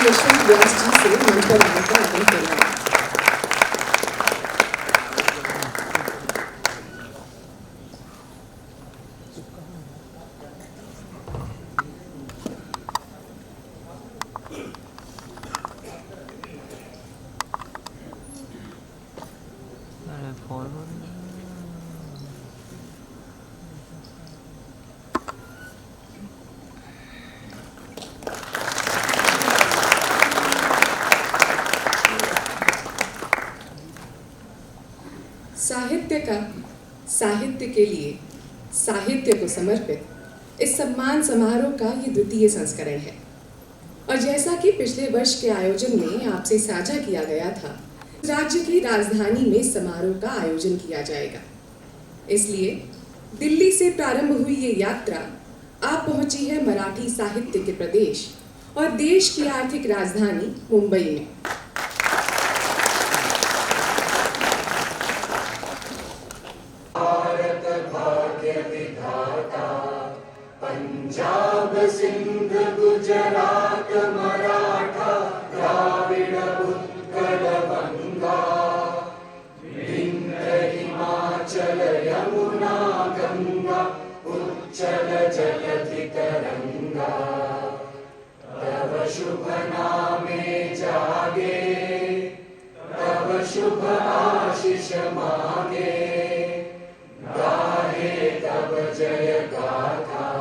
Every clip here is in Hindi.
श्री यशवंत व्यास जी से मंच पर आने का आग्रह करेंगे। साहित्य का साहित्य के लिए साहित्य को समर्पित इस सम्मान समारोह का ये द्वितीय संस्करण है। और जैसा कि पिछले वर्ष के आयोजन में आपसे साझा किया गया था, राज्य की राजधानी में समारोह का आयोजन किया जाएगा। इसलिए दिल्ली से प्रारंभ हुई ये यात्रा आप पहुंची है मराठी साहित्य के प्रदेश और देश की आर्थिक राजधानी मुंबई में। पंजाब सिंध गुजरात मराठा द्राविड़ उत्कल बंगा विंध्य हिमाचल यमुना गंगा उच्चल जलधि तरंगा तव शुभ नामे जागे तव शुभ आशीष मांगे गाहे तब जय गाथा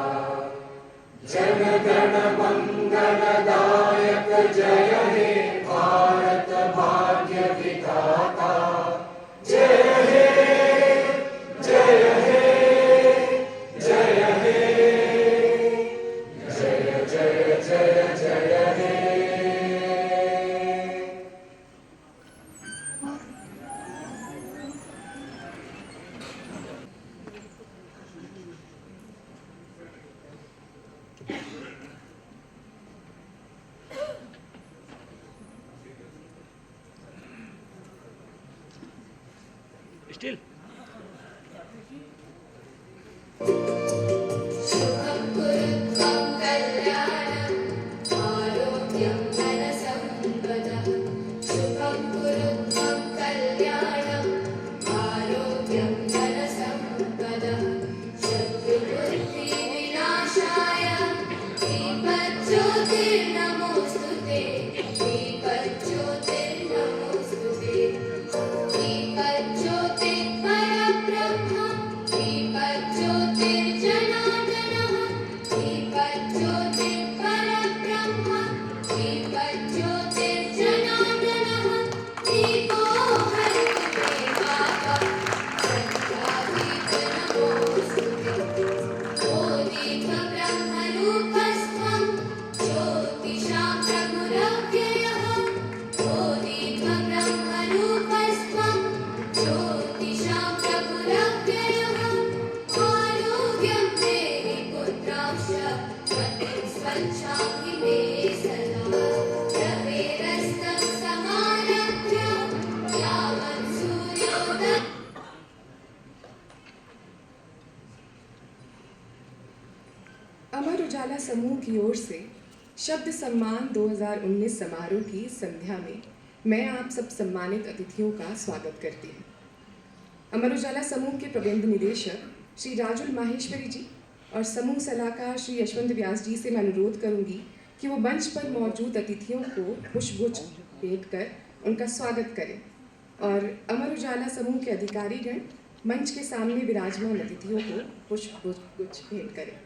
जन गण मंगलदायक जय हे भारत भाग्य विधाता जय हे जय हे जय हे जय जय जय जय हे। Still. अमर उजाला समूह की ओर से शब्द सम्मान 2019 समारोह की संध्या में मैं आप सब सम्मानित अतिथियों का स्वागत करती हूँ। अमर उजाला समूह के प्रबंध निदेशक श्री राजुल माहेश्वरी जी और समूह सलाहकार श्री यशवंत व्यास जी से मैं अनुरोध करूंगी कि वो मंच पर मौजूद अतिथियों को पुष्पगुच्छ भेंट कर उनका स्वागत करें और अमर उजाला समूह के अधिकारीगण मंच के सामने विराजमान अतिथियों को पुष्पगुच्छ भेंट करें।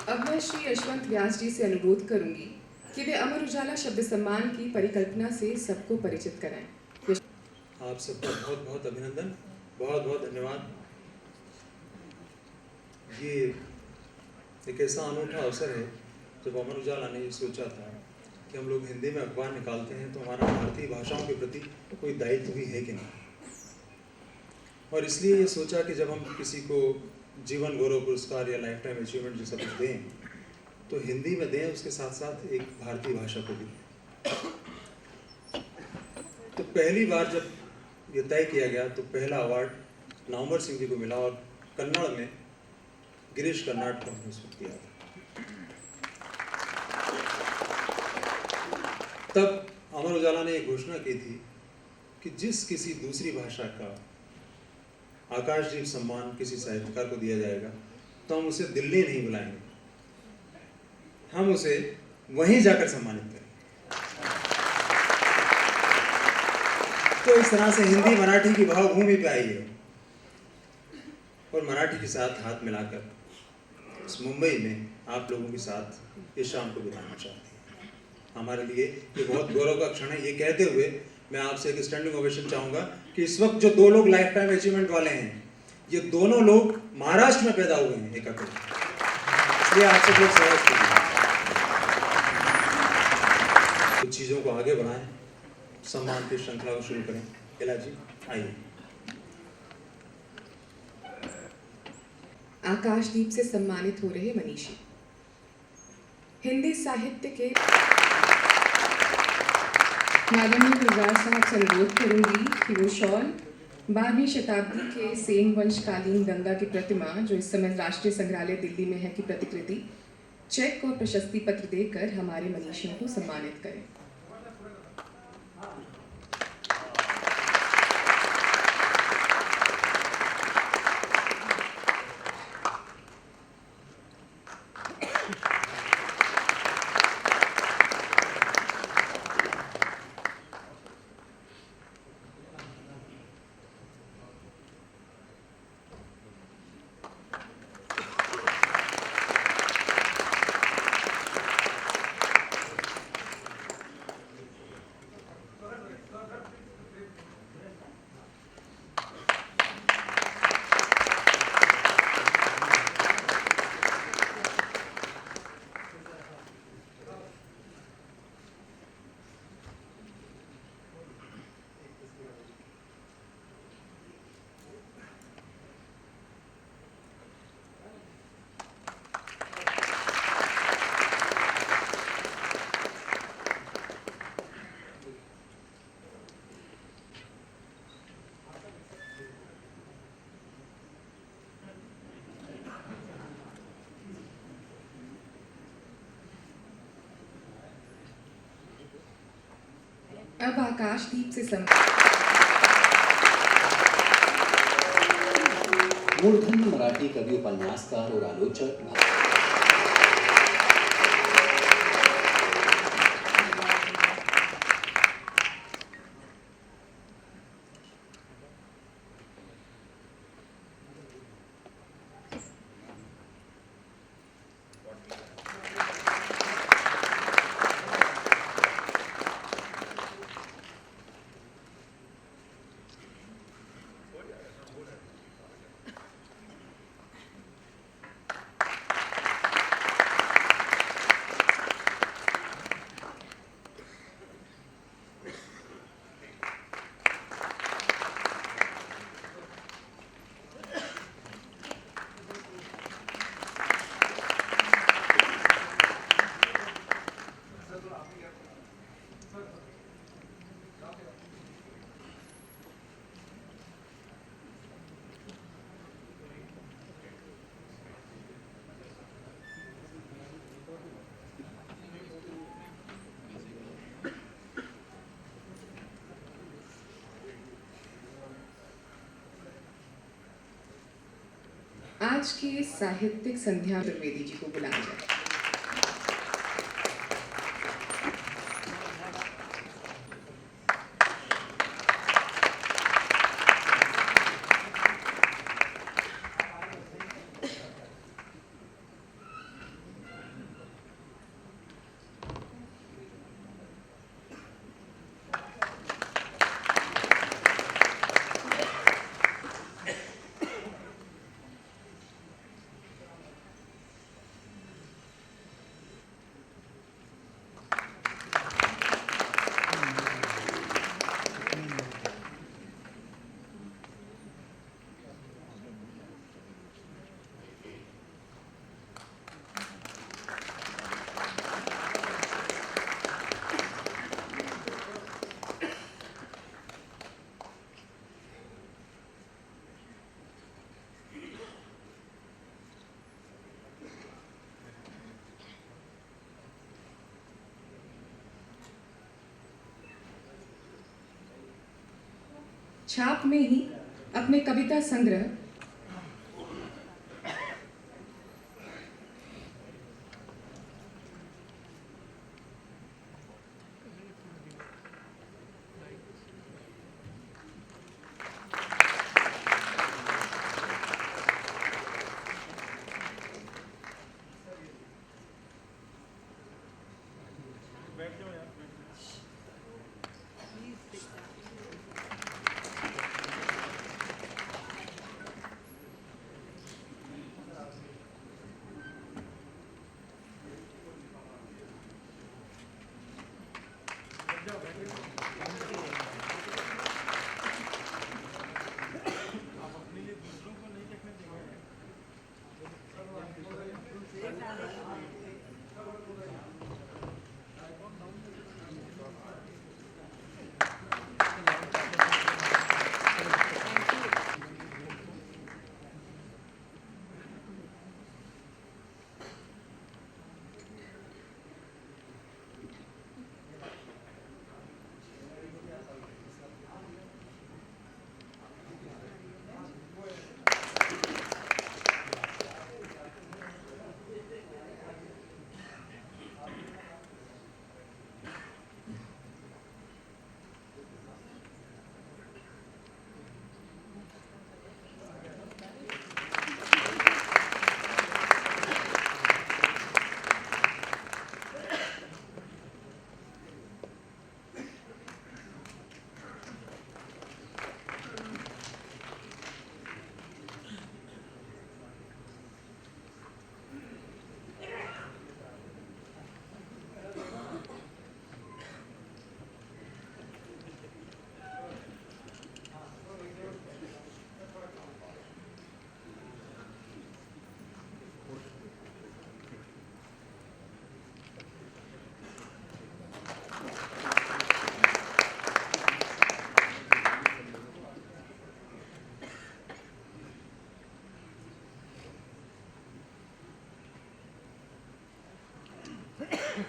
अब मैं श्री यशवंत व्यास जी से अनुरोध करूंगी कि वे अमर उजाला शब्द सम्मान की परिकल्पना से सबको परिचित कराएं। आप सबका बहुत बहुत अभिनंदन, बहुत बहुत धन्यवाद। ये एक ऐसा अनूठा अवसर है जब अमर उजाला ने ये सोचा था कि हम लोग हिंदी में अखबार निकालते हैं तो हमारा भारतीय भाषाओं के प्रति कोई दायित्व भी है कि नहीं, और इसलिए ये सोचा कि जब हम किसी को जीवन गौरव पुरस्कार या लाइफ टाइम अचीवमेंट जैसा कुछ दें तो हिंदी में दें, उसके साथ साथ एक भारतीय भाषा को भी। तो पहली बार जब ये तय किया गया तो पहला अवार्ड नावंबर सिंह जी को मिला और कन्नड़ में गिरीश कर्नाड को हमने उसको दिया था। तब अमर उजाला ने एक घोषणा की थी कि जिस किसी दूसरी भाषा का आकाशदीप सम्मान किसी साहित्यकार को दिया जाएगा तो हम उसे दिल्ली नहीं बुलाएंगे, हम उसे वहीं जाकर सम्मानित करेंगे। तो इस तरह से हिंदी मराठी की भावभूमि पे आई है और मराठी के साथ हाथ मिलाकर इस मुंबई में आप लोगों के साथ इस शाम को बिताना चाहते हैं। हमारे लिए ये बहुत गौरव का क्षण है। ये कहते हुए मैं आपसे एक स्टैंडिंग ओवेशन चाहूंगा कि इस वक्त जो दो लोग लाइफ टाइम अचीवमेंट वाले हैं, ये दोनों लोग महाराष्ट्र में पैदा हुए हैं एकत्र, इसलिए आप सब लोग सहयोग कीजिए, कुछ चीज़ों को आगे बढ़ाएं, सम्मान की श्रृंखला को शुरू करें। इला जी आइए। आकाशदीप से सम्मानित हो रहे मनीषी। हिंदी साहित्य के माननीय गुलजार साहब से अनुरोध करूंगी कि वो शॉल 12वीं शताब्दी के सेन वंशकालीन गंगा की प्रतिमा जो इस समय राष्ट्रीय संग्रहालय दिल्ली में है की प्रतिकृति चेक और प्रशस्ति पत्र देकर हमारे मनीषियों को सम्मानित करें। अब आकाशदीप से मूर्धन्य मराठी कवि, उपन्यासकार और आलोचक आज की इस साहित्यिक संध्या द्विवेदी जी को बुलाया जाए। छाप में ही अपने कविता संग्रह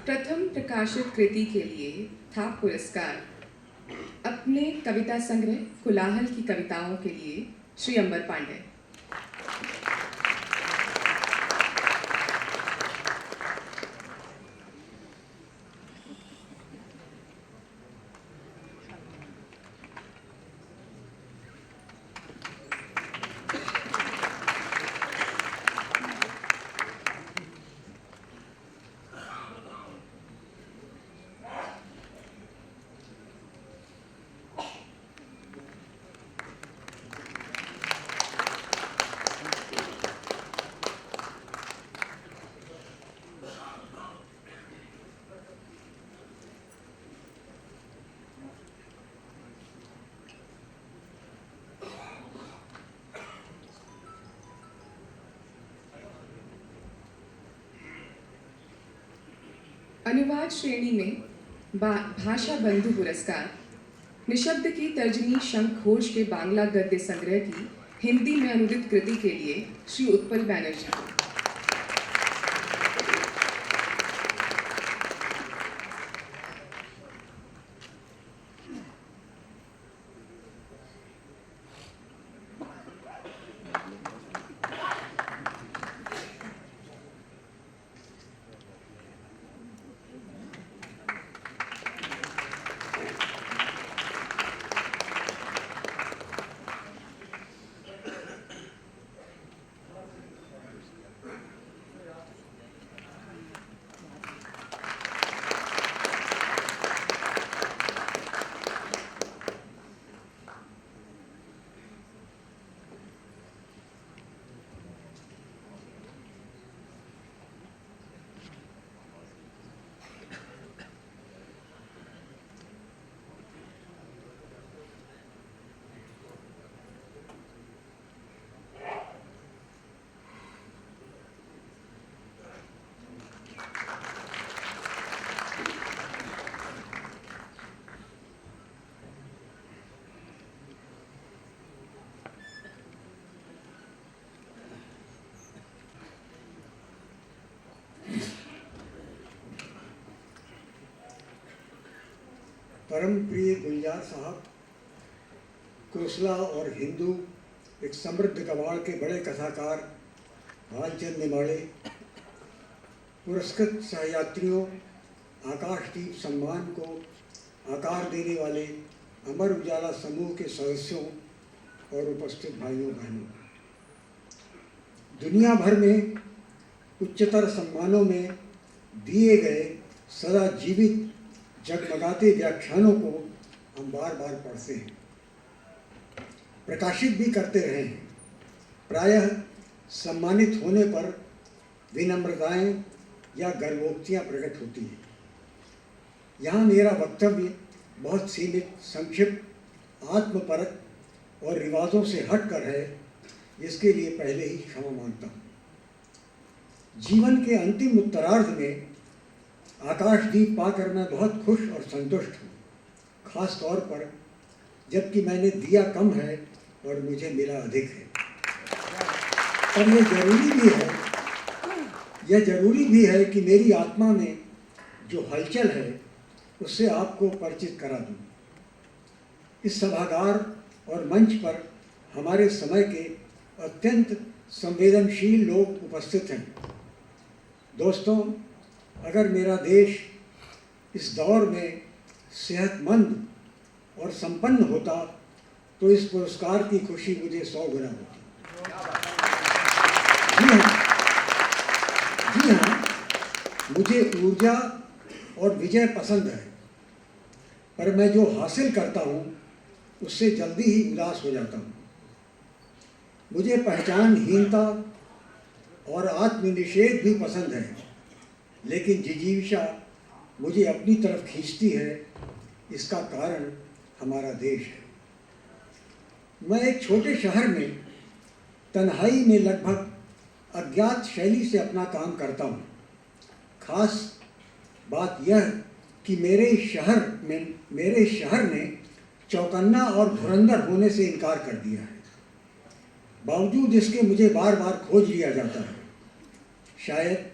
प्रथम प्रकाशित कृति के लिए था पुरस्कार। अपने कविता संग्रह कोलाहल की कविताओं के लिए श्री अंबर पांडे। अनुवाद श्रेणी में भाषा बंधु पुरस्कार निशब्द की तर्जनी शंख घोष के बांग्ला गद्य संग्रह की हिंदी में अनुदित कृति के लिए श्री उत्पल बैनर्जी को। परम प्रिय गुलजार साहब, कोसला और हिंदू एक समृद्ध गवाड़ के बड़े कथाकार भालचंद नेमाड़े, पुरस्कृत सहयात्रियों, आकाशदीप सम्मान को आकार देने वाले अमर उजाला समूह के सदस्यों और उपस्थित भाइयों बहनों, दुनिया भर में उच्चतर सम्मानों में दिए गए सदा जीवित जगमगाते व्याख्यानों को हम बार बार पढ़ते हैं, प्रकाशित भी करते रहे हैं। प्रायः सम्मानित होने पर विनम्रताएं या गर्वोक्तियां प्रकट होती हैं। यहाँ मेरा वक्तव्य बहुत सीमित, संक्षिप्त, आत्मपरक और रिवाजों से हटकर है, जिसके लिए पहले ही क्षमा मांगता हूँ। जीवन के अंतिम उत्तरार्ध में आकाशदीप पाकर मैं बहुत खुश और संतुष्ट हूँ, खास तौर पर जबकि मैंने दिया कम है और मुझे मिला अधिक है। पर यह जरूरी भी है कि मेरी आत्मा में जो हलचल है उससे आपको परिचित करा दूँ। इस सभागार और मंच पर हमारे समय के अत्यंत संवेदनशील लोग उपस्थित हैं। दोस्तों, अगर मेरा देश इस दौर में सेहतमंद और संपन्न होता तो इस पुरस्कार की खुशी मुझे 100 गुना होती। जी हाँ, मुझे ऊर्जा और विजय पसंद है, पर मैं जो हासिल करता हूँ उससे जल्दी ही उदास हो जाता हूँ। मुझे पहचानहीनता और आत्मनिषेध भी पसंद है, लेकिन जिजीविषा मुझे अपनी तरफ खींचती है। इसका कारण हमारा देश है। मैं एक छोटे शहर में तन्हाई में लगभग अज्ञात शैली से अपना काम करता हूँ। खास बात यह कि मेरे शहर ने चौकन्ना और धुरंधर होने से इनकार कर दिया है, बावजूद इसके मुझे बार बार खोज लिया जाता है। शायद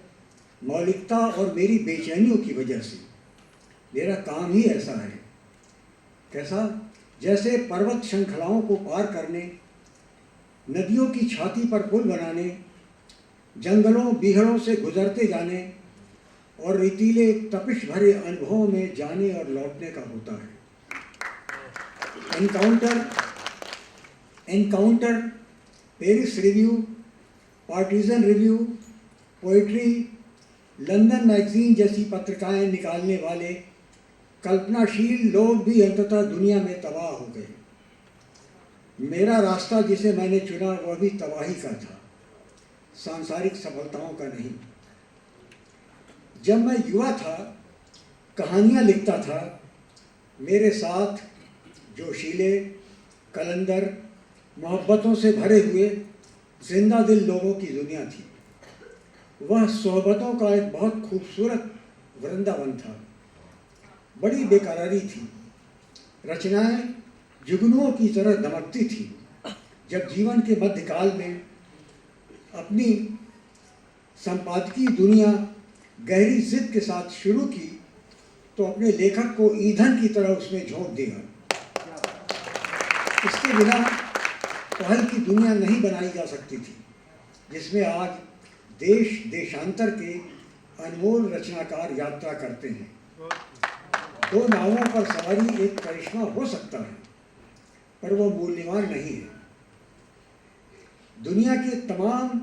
मौलिकता और मेरी बेचैनियों की वजह से मेरा काम ही ऐसा है। कैसा? जैसे पर्वत श्रृंखलाओं को पार करने, नदियों की छाती पर पुल बनाने, जंगलों बीहड़ों से गुजरते जाने और रेतीले तपिश भरे अनुभवों में जाने और लौटने का होता है। Encounter, Paris review, partisan review, poetry, London magazine जैसी पत्रिकाएं निकालने वाले कल्पनाशील लोग भी अंततः दुनिया में तबाह हो गए। मेरा रास्ता जिसे मैंने चुना वह भी तबाही का था, सांसारिक सफलताओं का नहीं। जब मैं युवा था, कहानियाँ लिखता था, मेरे साथ जोशीले, कलंदर, मोहब्बतों से भरे हुए जिंदा दिल लोगों की दुनिया थी। वह सोहबतों का एक बहुत खूबसूरत वृंदावन था। बड़ी बेकरारी थी। रचनाएं जुगनुओं की तरह दमकती थी। जब जीवन के मध्यकाल में अपनी संपादकीय दुनिया गहरी जिद के साथ शुरू की तो अपने लेखक को ईंधन की तरह उसमें झोंक दिया। इसके बिना पहल की दुनिया नहीं बनाई जा सकती थी, जिसमें आज देश देशांतर के अनमोल रचनाकार यात्रा करते हैं। दो नावों पर सवारी एक करिश्मा हो सकता है, पर वो मूल्यवान नहीं है। दुनिया के तमाम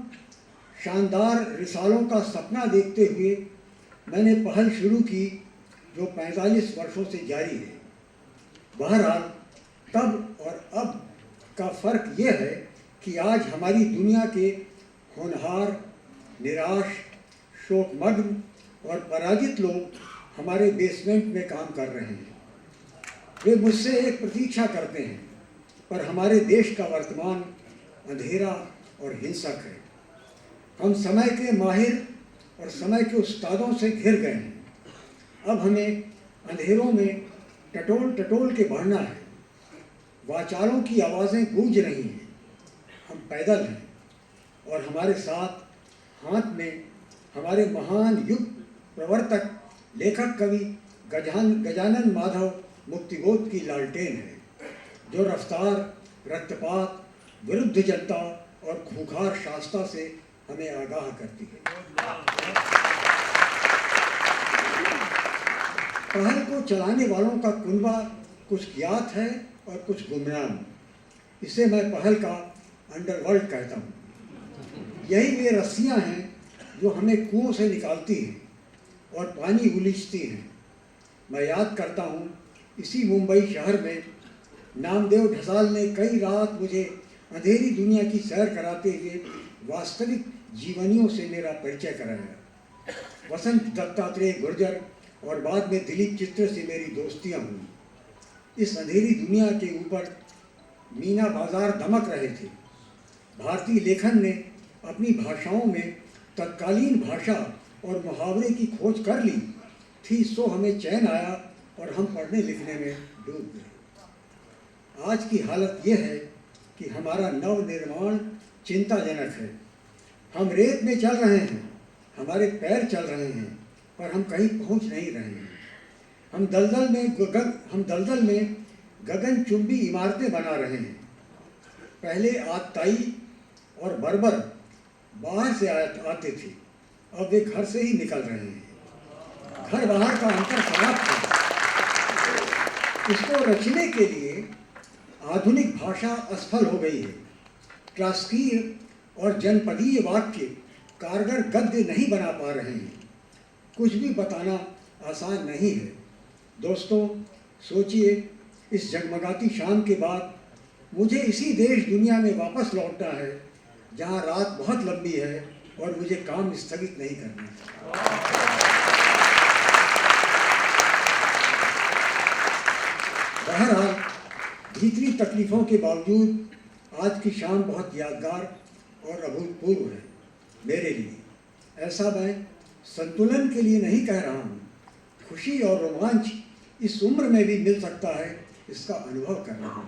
शानदार रिसालों का सपना देखते हुए मैंने पहल शुरू की, जो 45 वर्षों से जारी है। बहरहाल तब और अब का फर्क यह है कि आज हमारी दुनिया के होनहार, निराश, शोकमग्न और पराजित लोग हमारे बेसमेंट में काम कर रहे हैं। वे मुझसे एक प्रतीक्षा करते हैं, पर हमारे देश का वर्तमान अंधेरा और हिंसक है। हम समय के माहिर और समय के उस्तादों से घिर गए हैं। अब हमें अंधेरों में टटोल टटोल के बढ़ना है। वाचारों की आवाज़ें गूंज रही हैं। हम पैदल हैं और हमारे साथ हाथ में हमारे महान युग प्रवर्तक, लेखक, कवि गजानन माधव मुक्तिबोध की लालटेन है, जो रफ्तार रक्तपात, विरुद्ध जनता और खूंखार शासता से हमें आगाह करती है। पहल को चलाने वालों का कुनबा कुछ ज्ञात है और कुछ गुमनाम। इसे मैं पहल का अंडरवर्ल्ड कहता हूँ। यही वे रस्सियाँ हैं जो हमें कुओं से निकालती हैं और पानी उलीचती हैं। मैं याद करता हूँ, इसी मुंबई शहर में नामदेव ढसाल ने कई रात मुझे अंधेरी दुनिया की सैर कराते हुए वास्तविक जीवनियों से मेरा परिचय कराया। वसंत दत्तात्रेय गुर्जर और बाद में दिलीप चित्र से मेरी दोस्तियाँ हुई। इस अंधेरी दुनिया के ऊपर मीना बाजार दमक रहे थे। भारतीय लेखन ने अपनी भाषाओं में तत्कालीन भाषा और मुहावरे की खोज कर ली थी, सो हमें चैन आया और हम पढ़ने लिखने में डूब गए। आज की हालत यह है कि हमारा नवनिर्माण चिंताजनक है। हम रेत में चल रहे हैं, हमारे पैर चल रहे हैं, पर हम कहीं पहुंच नहीं रहे हैं। हम दलदल में गगनचुंबी इमारतें बना रहे हैं। पहले आतताई और बर्बर बाहर से आते थे, अब वे घर से ही निकल रहे हैं। घर बाहर का अंतर समाप्त है। इसको रचने के लिए आधुनिक भाषा असफल हो गई है। ट्रास्कीय और जनपदीय वाक्य कारगर गद्य नहीं बना पा रहे हैं। कुछ भी बताना आसान नहीं है। दोस्तों, सोचिए, इस जगमगाती शाम के बाद मुझे इसी देश दुनिया में वापस लौटना है जहां रात बहुत लंबी है और मुझे काम स्थगित नहीं करना है। बहरहाल, भीतरी तकलीफों के बावजूद आज की शाम बहुत यादगार और अभूतपूर्व है मेरे लिए। ऐसा मैं संतुलन के लिए नहीं कह रहा हूँ। खुशी और रोमांच इस उम्र में भी मिल सकता है, इसका अनुभव कर रहा हूँ।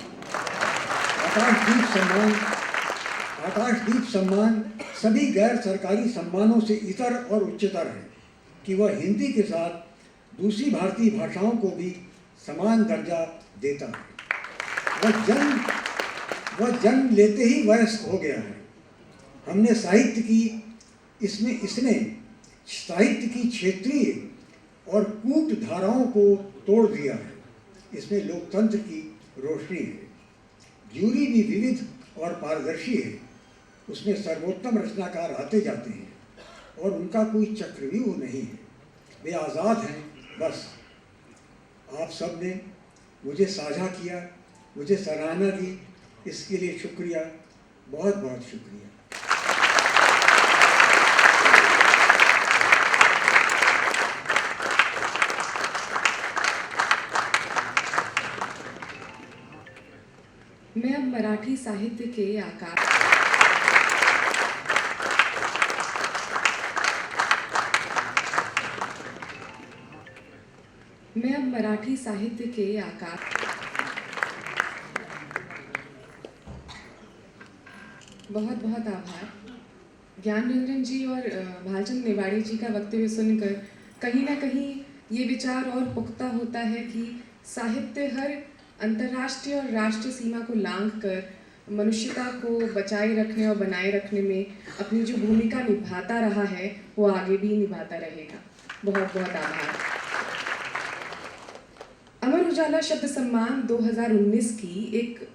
आकाशदीप सम्मान सभी गैर सरकारी सम्मानों से इतर और उच्चतर है कि वह हिंदी के साथ दूसरी भारतीय भाषाओं को भी समान दर्जा देता है। वह जन्म लेते ही वयस्क हो गया है। हमने इसने साहित्य की क्षेत्रीय और कूट धाराओं को तोड़ दिया है। इसमें लोकतंत्र की रोशनी है। ज्यूरी भी विविध और पारदर्शी है। उसमें सर्वोत्तम रचनाकार आते जाते हैं और उनका कोई चक्रव्यूह नहीं है। वे आज़ाद हैं। बस आप सब ने मुझे साझा किया, मुझे सराहना दी, इसके लिए शुक्रिया, बहुत बहुत शुक्रिया। मैं अब मराठी साहित्य के आकार बहुत बहुत आभार। ज्ञान रंजन जी और भालचंद नेवाड़ी जी का वक्तव्य सुनकर कहीं ना कहीं ये विचार और पुख्ता होता है कि साहित्य हर अंतर्राष्ट्रीय और राष्ट्रीय सीमा को लांघ कर मनुष्यता को बचाए रखने और बनाए रखने में अपनी जो भूमिका निभाता रहा है वो आगे भी निभाता रहेगा। बहुत बहुत आभार। अमर उजाला शब्द सम्मान 2019 की एक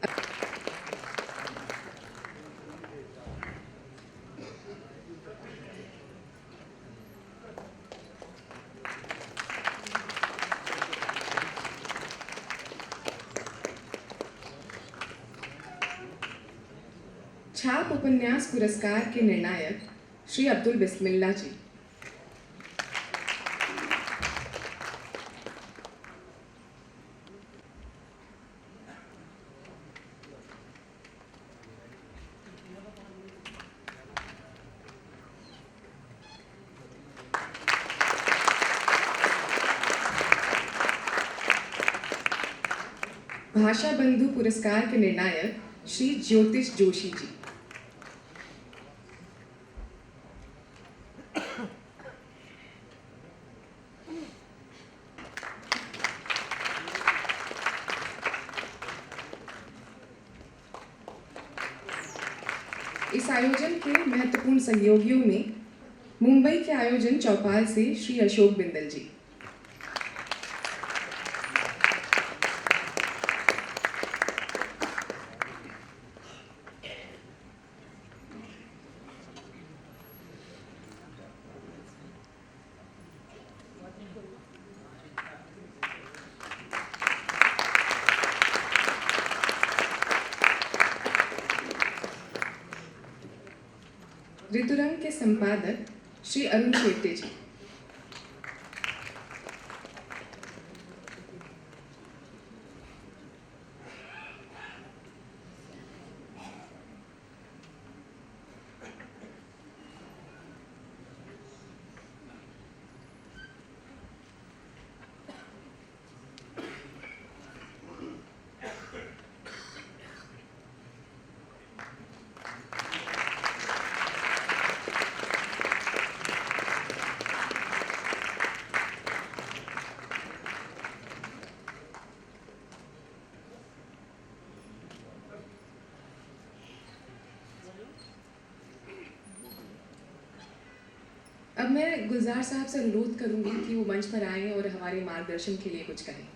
छाप उपन्यास पुरस्कार के निर्णायक श्री अब्दुल बिस्मिल्ला जी। भाषा बंधु पुरस्कार के निर्णायक श्री ज्योतिष जोशी जी। इस आयोजन के महत्वपूर्ण सहयोगियों में मुंबई के आयोजन चौपाल से श्री अशोक बिंदल जी, ऋतुरंग के संपादक श्री अरुण शेट्टे जी, अब मैं गुलजार साहब से अनुरोध करूंगी कि वो मंच पर आएं और हमारे मार्गदर्शन के लिए कुछ कहें।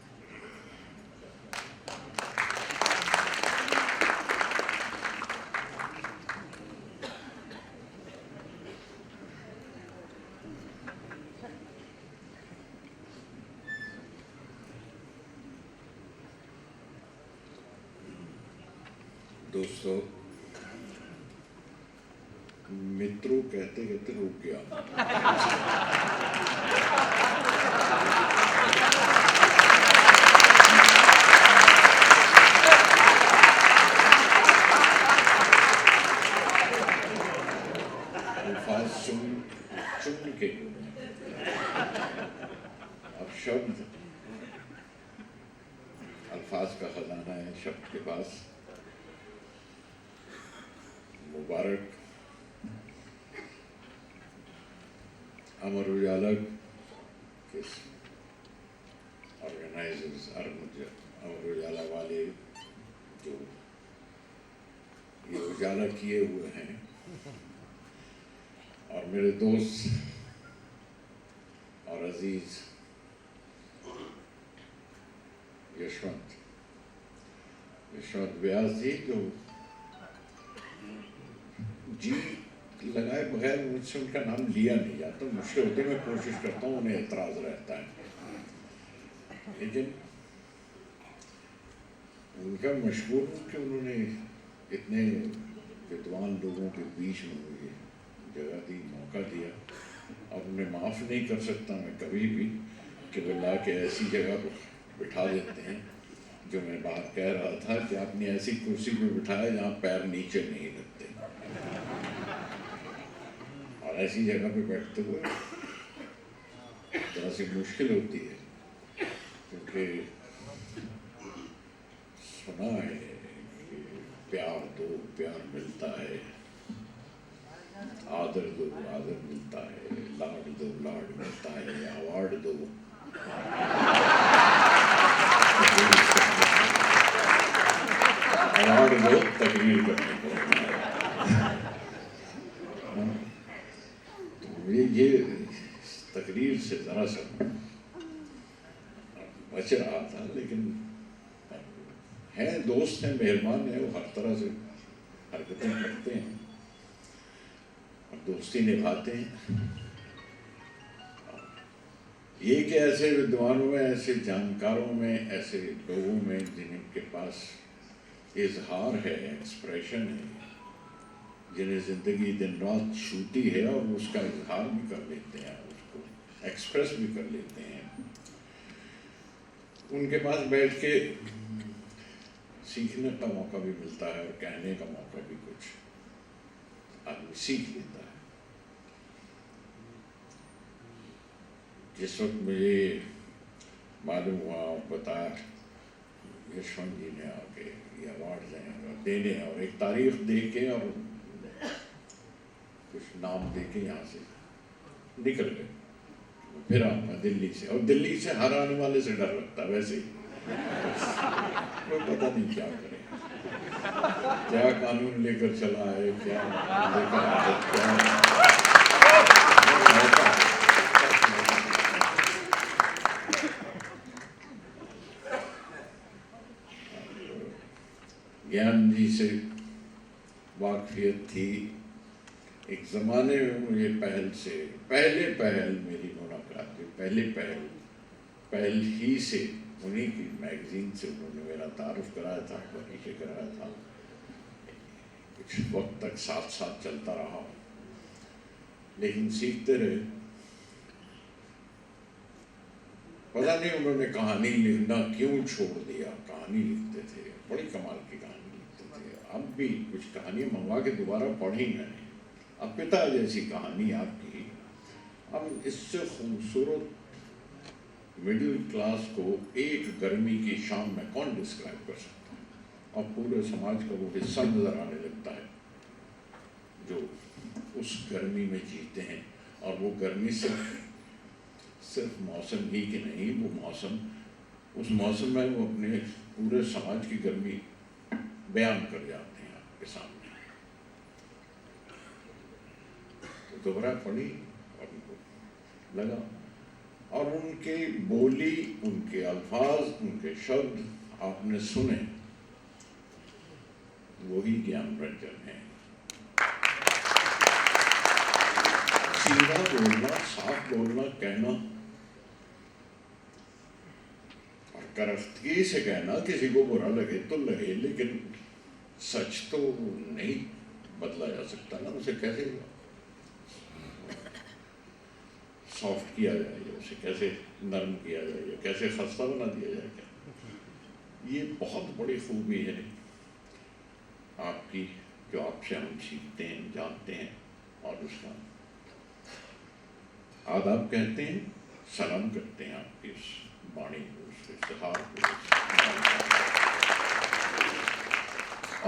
दोस्तों, मित्रों कहते कहते रुक गया। अल्फाज चुन के अब शब्द, अल्फाज का खजाना है शब्द के पास। मुबारक अमर उजाला के ऑर्गेनाइजर्स, अमर उजाला वाले जो ये उजाला किए हुए हैं, और मेरे दोस्त और अजीज यशवंत व्यास जी, जो जी लगाए बगैर मुझसे उनका नाम लिया नहीं जाता, मुश्किल होती मैं कोशिश करता हूँ, उन्हें एतराज रहता है, लेकिन उनका मशहूर हूँ कि उन्होंने इतने विद्वान लोगों के बीच में मुझे जगह दी, मौका दिया, और उन्हें माफ़ नहीं कर सकता मैं कभी भी कि वो ला के ऐसी जगह पर बिठा देते हैं, जो मैं बाहर कह रहा था कि आपने ऐसी कुर्सी पर बिठाया जहाँ पैर नीचे नहीं लगते, और ऐसी जगह पे बैठते हुए थोड़ा सी मुश्किल होती है, क्योंकि सुना है कि प्यार दो प्यार मिलता है, आदर दो आदर मिलता है, लाड दो लाड मिलता है, अवार्ड दो अवार्ड दो तकरीर करने को। ये तकरीर से ज़रा सा बच रहा था, लेकिन हैं दोस्त हैं, मेहरबान हैं, वो हर तरह से हरकतें करते हैं और दोस्ती निभाते हैं। ये कि ऐसे विद्वानों में, ऐसे जानकारों में, ऐसे लोगों में जिनके पास इजहार है, एक्सप्रेशन है, जिन्हें ज़िंदगी दिन रात छूती है और उसका इजहार भी कर लेते हैं, उसको एक्सप्रेस भी कर लेते हैं, उनके पास बैठ के सीखने का मौका भी मिलता है और कहने का मौका भी कुछ आदमी सीख लेता है। जिस वक्त मुझे मालूम हुआ, बताया यशवंत जी ने आके ये अवार्ड देने और एक तारीख दे के और कुछ नाम दे के यहाँ से निकल गए, फिर आऊँगा दिल्ली से, और दिल्ली से हर आने वाले से डर लगता है, वैसे ही कोई पता नहीं क्या करे। क्या कानून लेकर चला है, क्या लेकर आया, क्या ज्ञान जी से वाकफियत थी। एक ज़माने में मुझे पहल मेरी मुलाकात हुई, पहल ही से उन्हीं की मैगजीन से उन्होंने मेरा तारुफ कराया था, परिचय कराया था। कुछ वक्त तक साथ साथ चलता रहा, लेकिन सीखते रहे। पता नहीं उन्होंने कहानी लिखना क्यों छोड़ दिया। कहानी लिखते थे, बड़ी कमाल की कहानी लिखते थे। अब भी कुछ कहानी मंगवा के दोबारा पढ़ी मैंने। अब पिता जैसी कहानी आपकी, अब इससे खूबसूरत मिडिल क्लास को एक गर्मी की शाम में कौन डिस्क्राइब कर सकता है। अब पूरे समाज का वो हिस्सा नजर आने लगता है जो उस गर्मी में जीते हैं। और वो गर्मी सिर्फ मौसम ही की नहीं, वो मौसम, उस मौसम में वो अपने पूरे समाज की गर्मी बयान कर जाते हैं आपके सामने। तो दोबारा पढ़ी और उनको लगा, और उनके बोली, उनके अल्फाज, उनके शब्द आपने सुने, वही ज्ञान रंजन है। सीधा बोलना, साफ बोलना, कहना और करख्तगी से कहना। किसी को बुरा लगे तो लगे, लेकिन सच तो नहीं बदला जा सकता ना। उसे कैसे सॉफ्ट किया जाए, उसे कैसे नरम किया जाए, या कैसे खस्ता बना दिया जाए। क्या ये बहुत बड़ी खूबी है आपकी, जो आपसे हम सीखते हैं, जानते हैं। और उसका आदाब कहते हैं, सलाम करते हैं आपकी उस वाणी को, उस इश्तिहार को।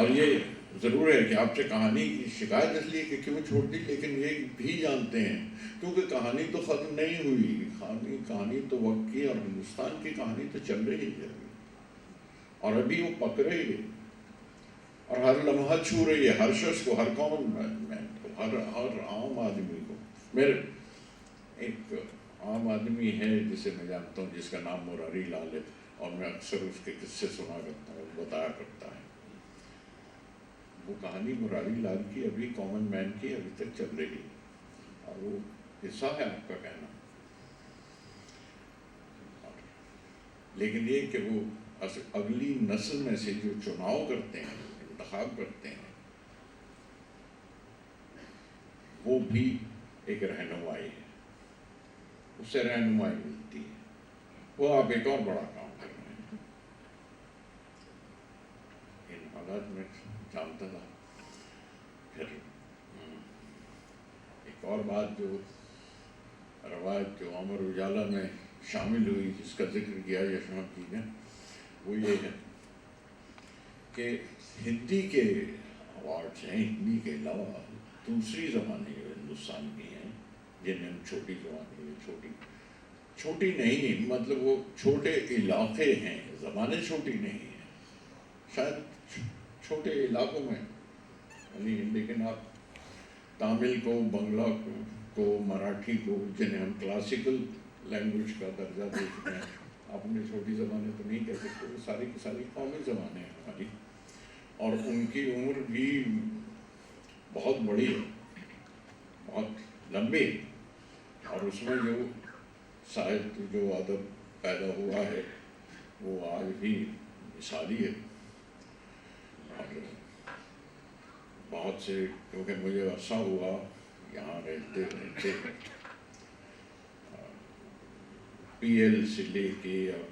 और ये ज़रूर है कि आपसे कहानी की शिकायत इसलिए कि क्यों छोड़ दी, लेकिन ये भी जानते हैं क्योंकि कहानी तो ख़त्म नहीं हुई। कहानी तो वक्त की और हिंदुस्तान की कहानी तो चल रही है, और अभी वो पक रही है, और हर लम्हा छू रही है हर शख्स को, हर कॉमन मैन को, हर आम आदमी को। मेरे एक आम आदमी है जिसे मैं जानता हूँ, जिसका नाम मुरारी लाल है, और मैं अक्सर उसके किस्से सुना करता हूँ, बताया करता है। वो कहानी मुरारी लाल की, अभी कॉमन मैन की, अभी तक चल रही है, और वो हिस्सा है आपका कहना। लेकिन ये कि वो अगली नस्ल में से जो चुनाव करते हैं, इंतखाब करते हैं, वो भी एक रहनुमाई है, उससे रहनुमाई मिलती है। वो आप एक और बड़ा काम कर रहे हैं। इन हालात में जानता था। फिर एक और बात, जो रवायत जो अमर उजाला में शामिल हुई, जिसका जिक्र किया यशवंत जी ने, वो ये है कि हिंदी के अवार्ड्स हैं, हिंदी के अलावा दूसरी ज़बानें हिंदुस्तान की हैं जिन्हें हम छोटी ज़बानें, छोटी नहीं, मतलब वो छोटे इलाके हैं, ज़बानें छोटी नहीं हैं, शायद छोटे इलाकों में नहीं। लेकिन आप तमिल को, बंगला को, मराठी को, जिन्हें हम क्लासिकल लैंग्वेज का दर्जा देते हैं, अपनी छोटी ज़बानें तो नहीं कह सकते। वो सारी की सारी कौमी ज़बानें हैं हमारी, और उनकी उम्र भी बहुत बड़ी है, बहुत लंबी है, और उसमें जो साहित्य, जो अदब पैदा हुआ है, वो आज भी मिसाली है। और बहुत से, क्योंकि मुझे अरसा हुआ यहाँ रहते PL से लेके और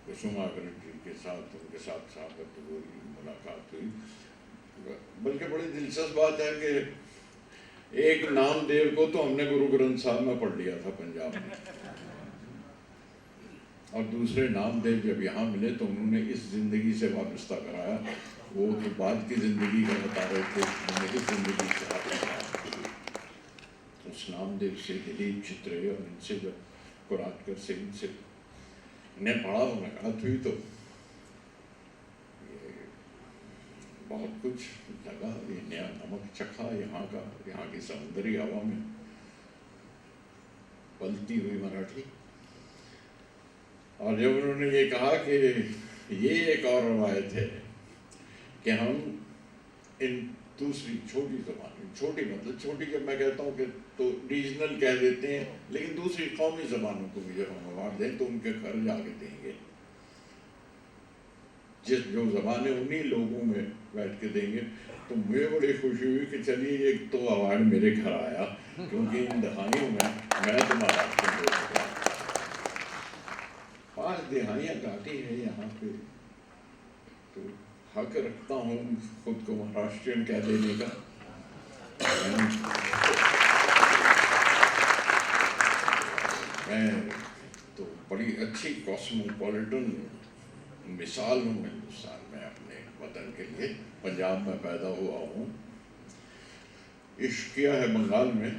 कुसुमा जी के साथ, उनके साथ साहबत हुई, मुलाकात हुई। बल्कि बड़ी दिलचस्प बात है कि एक नामदेव को तो हमने गुरु ग्रंथ साहब में पढ़ लिया था पंजाब में, और दूसरे नामदेव जब यहाँ मिले तो उन्होंने इस ज़िंदगी से वाबस्ता कराया। वो तो बाद की ज़िंदगी का बता रहे थे, मैंने इस ज़िंदगी से वाबस्ता उस नामदेव से, दिलीप चित्रे और इनसे जब कुराटकर से इनसे इन्हें पढ़ा, मुलाकात हुई, तो बहुत कुछ लगा, ये नया नमक चखा यहाँ का, यहाँ की समुद्री हवा में पलती हुई मराठी। और जब उन्होंने ये कहा कि ये एक और रवायत है कि हम इन दूसरी छोटी जबान, छोटी मतलब छोटी जब मैं कहता हूँ कि तो रीजनल कह देते हैं, लेकिन दूसरी कौमी जबानों को भी जब हम अवार्ड दें तो उनके घर जाके देंगे, जिस जो जबान है उन्हीं लोगों में बैठ के देंगे। तो मुझे बड़ी खुशी हुई कि चलिए एक तो अवार्ड मेरे घर आया, क्योंकि इन दहाइयों में मैं तो महाराष्ट्र में 5 दिहाइयाँ काटी है यहाँ पे, तो हक रखता हूँ खुद को महाराष्ट्रियन कह देने का। मैं तो बड़ी अच्छी कॉस्मोपॉलिटन मिसाल हूँ हिंदुस्तान में अपने वतन के लिए। पंजाब में पैदा हुआ हूँ, इश्क किया है बंगाल में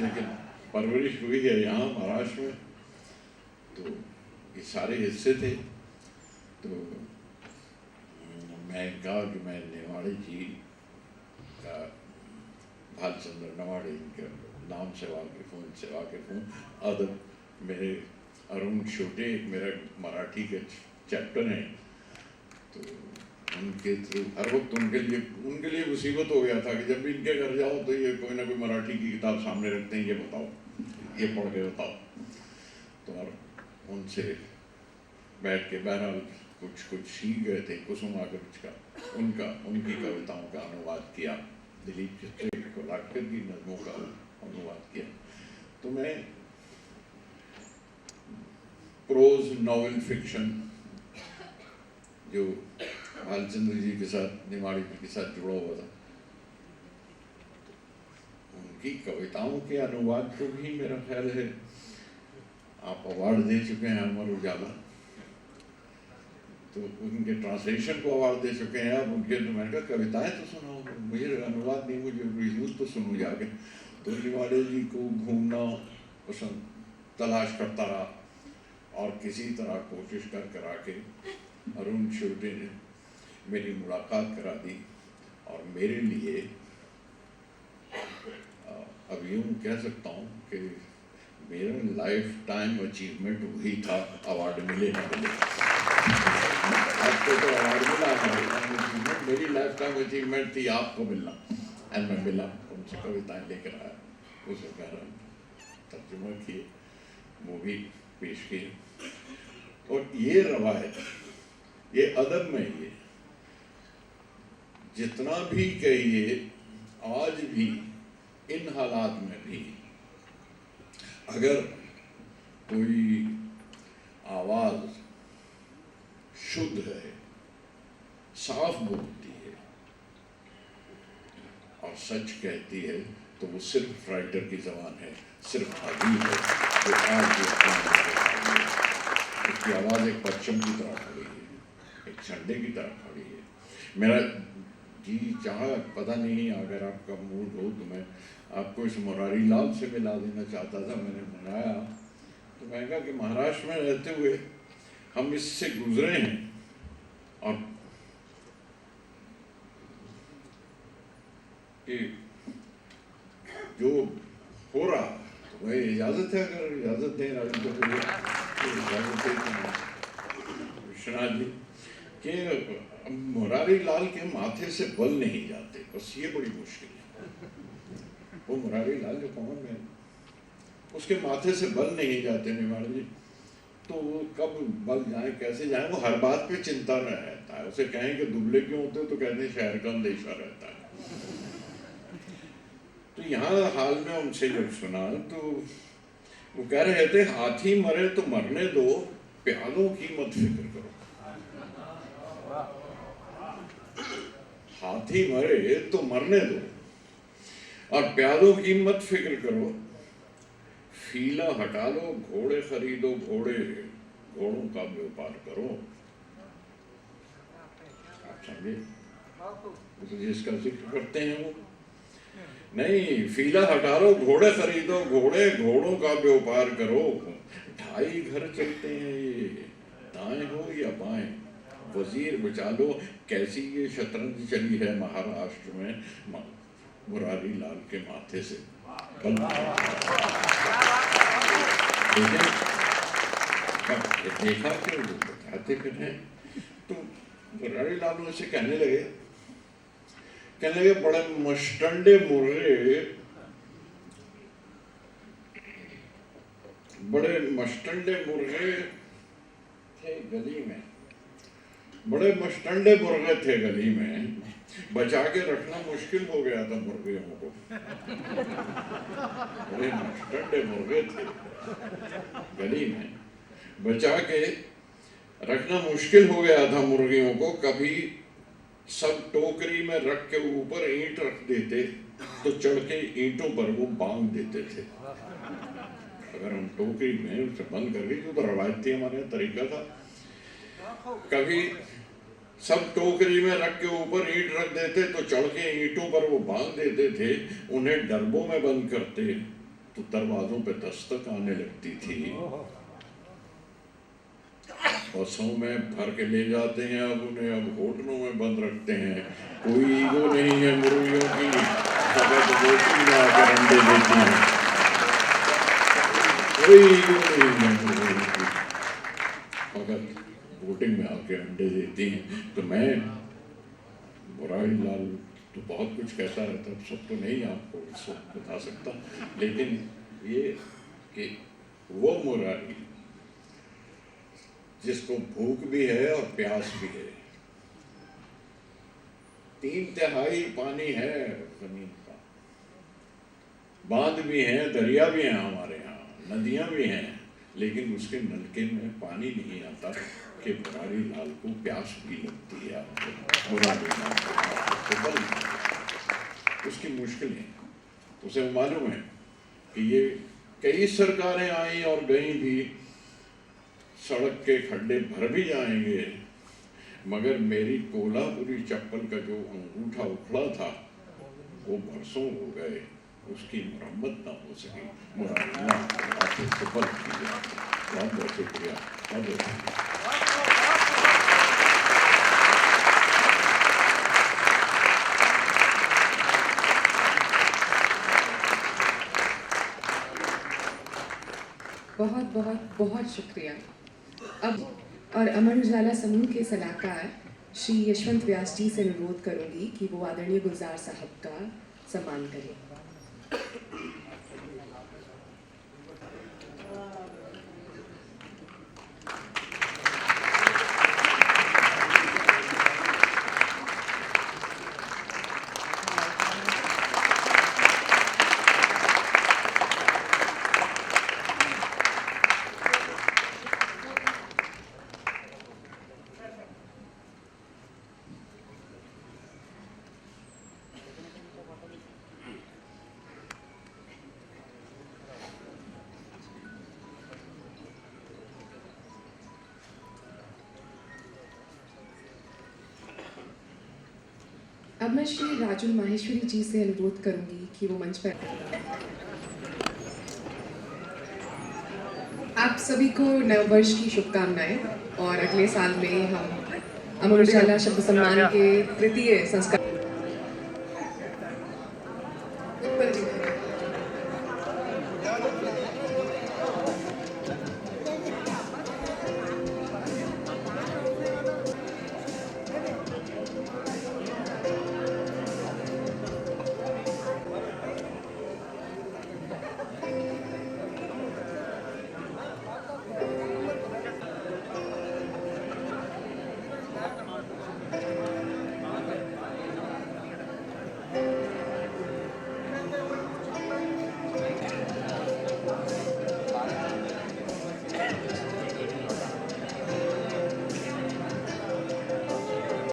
लेकिन परवरिश हुई है यहाँ महाराष्ट्र में। तो ये सारे हिस्से थे। तो मैं कहा कि मैं नेवाड़ी जी का, भालचंद्र नेवाड़ी इनके नाम से वाकिफ हूँ। अदब मेरे अरुण छोटे एक मेरा मराठी के चैप्टर हैं, तो उनके थ्रू हर वक्त उनके लिए मुसीबत हो गया था कि जब भी इनके घर जाओ तो ये कोई ना कोई मराठी की किताब सामने रखते हैं, ये बताओ, ये पढ़ के बताओ। तो और उनसे बैठ के बहरहाल कुछ सीख गए थे। कुसुमाग्रज का उनकी कविताओं का अनुवाद किया, दिलीप चित्रे कोल्हाटकर की नज़मों का अनुवाद किया। तो मैं प्रोज नॉवेल फिक्शन जो भालचंद्र जी के साथ, नेवाड़ी जी के साथ जुड़ा हुआ था, उनकी कविताओं के अनुवाद को भी मेरा ख्याल है आप अवार्ड दे चुके हैं। अमर उजाला तो उनके ट्रांसलेशन को अवार्ड दे चुके हैं आप उनके। तो मैंने कहा कविताएं तो सुनाओ, मुझे अनुवाद नहीं, मुझे रिव्यूज तो सुनो जाके। तो नेवाड़ी जी को घूमना पसंद, तलाश करता रहा और किसी तरह कोशिश करा के अरुण छोटे ने मेरी मुलाकात करा दी। और मेरे लिए अब यूँ कह सकता हूँ कि मेरा लाइफ टाइम अचीवमेंट वही था, अवार्ड मिले ना मिले। आपको तो अवार्ड मिला, मेरी लाइफ टाइम अचीवमेंट थी आपको मिलना। एंड मैं मिला, उनसे कविताएं लेकर आया, उसे तर्जुमा किए, मूवी पेश किए। और ये रवायत, ये अदब में ये जितना भी कहिए, आज भी इन हालात में भी अगर कोई आवाज शुद्ध है, साफ बोलती है और सच कहती है, तो वो सिर्फ राइटर की जबान है, सिर्फ अभी है जो आज भी उसकी आवाज़ एक परचम की तरह खड़ी है, एक झंडे की तरह खड़ी है। मेरा जी चाह, पता नहीं अगर आपका मूड हो तो मैं आपको इस मुरारी लाल से मिला देना चाहता था। मैंने मनाया तो मैं कहा कि महाराष्ट्र में रहते हुए हम इससे गुजरे हैं और कि जो हो रहा तो वह इजाज़त है, अगर इजाज़त दें राजेंद्र तो इजाज़त है विश्वनाथ जी कि मुरारी लाल के माथे से बल नहीं जाते, बस ये बड़ी मुश्किल है। वो मुरारी लाल जो कॉमन मैन, उसके माथे से बल नहीं जाते नेवाड़ी जी, तो वो कब बल जाए, कैसे जाए, वो हर बात पे चिंता में रहता है। उसे कहें कि दुबले क्यों होते तो कहते हैं शहर का अंदेशा रहता है। तो यहाँ हाल में उनसे जब सुना तो वो कह रहे थे, हाथी मरे तो मरने दो, प्यादों की मत फिक्र करो। हाथी मरे तो मरने दो और प्यादों की मत फिक्र करो। फीला हटा लो, घोड़े खरीदो, घोड़ों का व्यापार करो। आप समझे, तो जिसका जिक्र करते हैं वो नहीं, फीला हटा लो, घोड़े खरीदो, घोड़ों का व्यापार करो। 2.5 घर चलते हैं ये, दाएं हो या बाएं, वजीर बचा लो, कैसी ये शतरंज चली है महाराष्ट्र में मुरारी लाल के माथे से। लेकिन देखा कि वो बताते फिर हैं तो मुरारी लाल उनसे कहने लगे बड़े मस्टंडे मुर्गे थे गली में, बड़े मस्टंडे मुर्गे थे गली में, बचा के रखना मुश्किल हो गया था मुर्गियों को। बड़े मस्टंडे मुर्गे थे गली में, बचा के रखना मुश्किल हो गया था मुर्गियों को। कभी सब टोकरी में रख के ऊपर ईंट रख देते तो चढ़ के ईंटों पर वो बांध देते थे। अगर हम टोकरी में उसे बंद कर दी तो रवायती हमारे तरीका था। कभी सब टोकरी में रख के ऊपर ईंट रख देते तो चढ़ के ईंटों पर वो बांध देते थे। उन्हें डब्बों में बंद करते तो दरवाजों पे दस्तक आने लगती थी। बसों में भर के ले जाते हैं, अब उन्हें अब होटलों में बंद रखते हैं। कोई ईगो नहीं है मुर्गियों की, सगत रोटी में आकर अंडे देती हैं। कोई ईगो नहीं है मुर्गियों की, मगर वोटिंग में आके अंडे देती हैं। तो मैं मुरारी लाल तो बहुत कुछ कहता रहता, सब तो नहीं आपको सब बता सकता, लेकिन ये कि वो मुरारी जिसको भूख भी है और प्यास भी है। 3/3 पानी है जमीन का, बांध भी है, दरिया भी है, हमारे यहाँ नदियां भी हैं, लेकिन उसके नलके में पानी नहीं आता कि मुरारी लाल को प्यास भी लगती है। मुरारी लाल को उसकी मुश्किलें उसे मालूम है कि ये कई सरकारें आई और गई भी, सड़क के खड्डे भर भी जाएंगे, मगर मेरी कोल्हापुरी चप्पल का जो अंगूठा उखड़ा था वो बरसों हो गए, उसकी मरम्मत ना हो सकी। मुरारी लाल आपने सफल किया, बहुत बहुत शुक्रिया, बहुत बहुत शुक्रिया। बहुत बहुत बहुत शुक्रिया। अब और अमर उजाला समूह के सलाहकार श्री यशवंत व्यास जी से अनुरोध करूंगी कि वो आदरणीय गुलजार साहब का सम्मान करें। अब मैं श्री राजुल माहेश्वरी जी से अनुरोध करूंगी कि वो मंच पर। आप सभी को नववर्ष की शुभकामनाएं और अगले साल में हम अमर उजाला शब्द सम्मान के तृतीय संस्कार